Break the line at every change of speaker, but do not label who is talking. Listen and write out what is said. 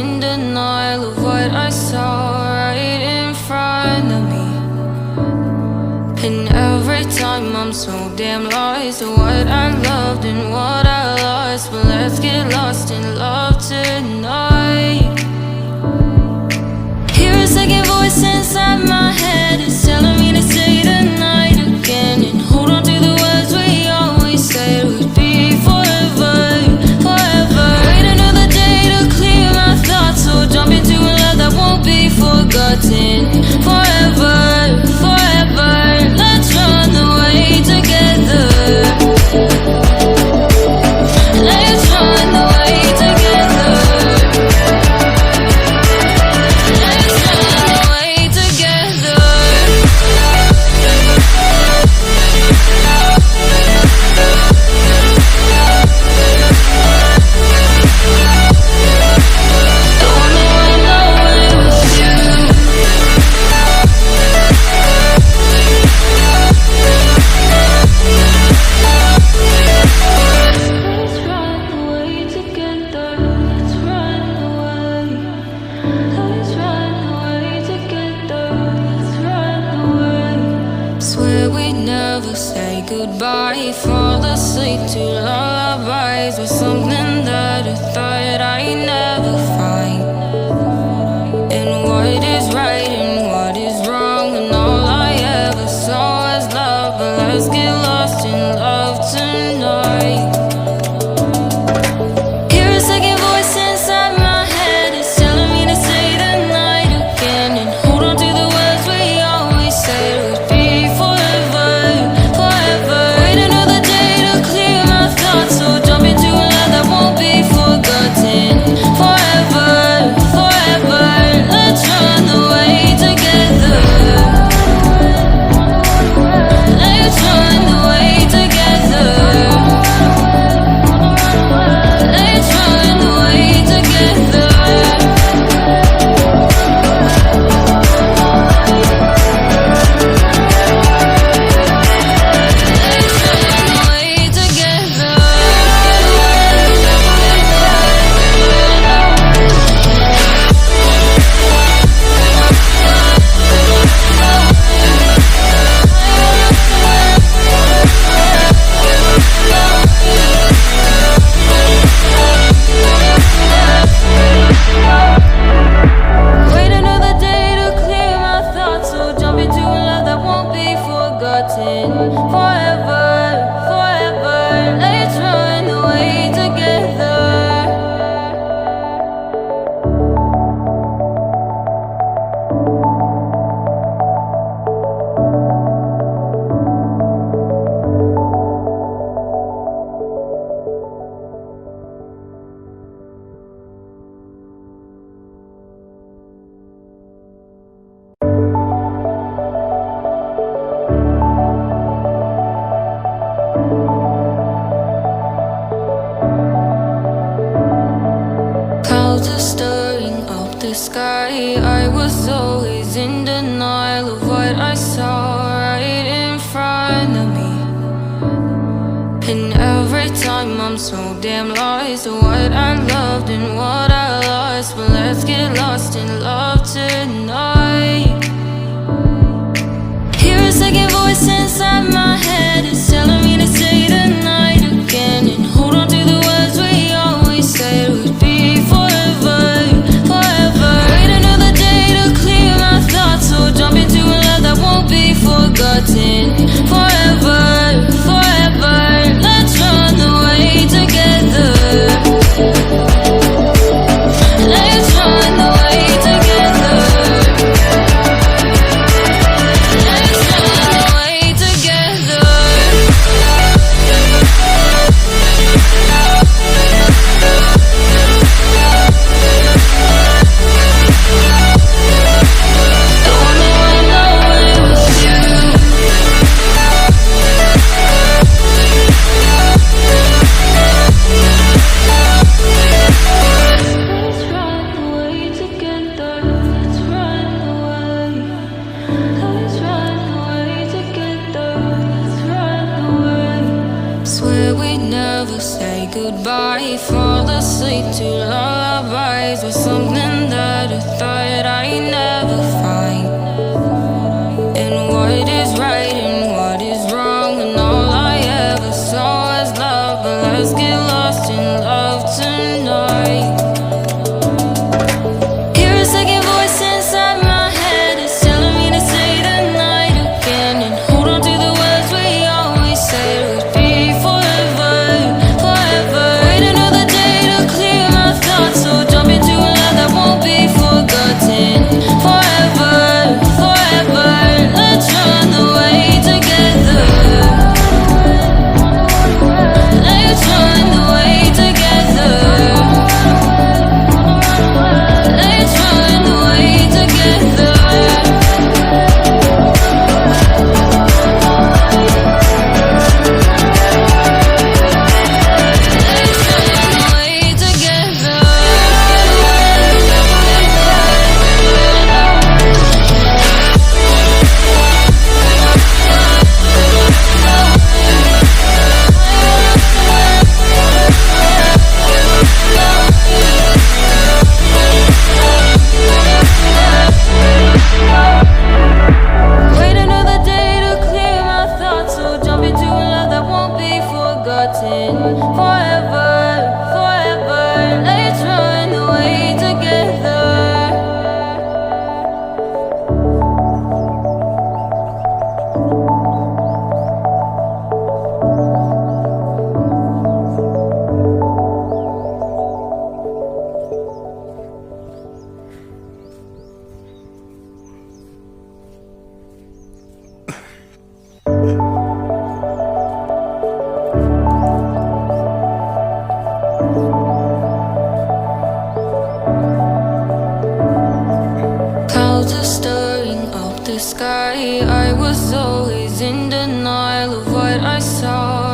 in denial of what I saw right in front of me. And every time I'm so damn lost to what I loved and what I lost. But let's get lost in love tonight. Hear a second voice inside my head. It's telling me to say the night again and hold on to the words we always said would be forever, forever. Wait another day to clear my thoughts, so jump into a love that won't be forgotten. Forever, forever. Let's run away together. Let's run away together. Let's run away together. Don't wanna run away with you. Let's run away together. Let's run away. Let's run away together. Let's run away. Swear we'd never say goodbye. Fall asleep to lullabies with something that I thought I'd never find. And what is right and what is wrong, and all I ever saw was love. But let's get lost in love tonight. Hear a second voice inside my head. It's telling me to say the night again and hold on to the words we always said would be forever, forever. Wait another day to clear my thoughts, so jump into a love that won't be forgotten. Forever, forever. Let's run away together. Let's run away together. Let's run away together. Let's run away together. Wait another day to clear my thoughts, so jump into a love that won't be forgotten. Forever, forever. Let's run away together. Clouds are stirring up the sky. I was always in denial of what I saw right in front of me. And every time I'm so damn lost to what I loved and what I lost. But let's get lost in love tonight. Hear a second voice inside my head. It's telling me to say the night again and hold on to the words we always said would be forever, forever. Wait another day to clear my thoughts, so jump into a love that won't be forgotten. Forever, forever. Let's run away together. Let's run away together. eyes was something that I thought I'd never find. And what is right and what is wrong, and all I ever saw was love. But let's get lost in love tonight. Hear a second voice inside my head, it's telling me to say the night again, and hold on to the words we always said would be forever, forever. Wait another day to clear my thoughts, so jump into a love that won't be forgotten. Forever, forever, let's run away together. Let's run away together. Let's run away together. Wait another day to clear my thoughts, so jump into a love that won't be forgotten. Forever, forever, let's run away together. Clouds are stirring up the sky. I was always in denial of what I saw.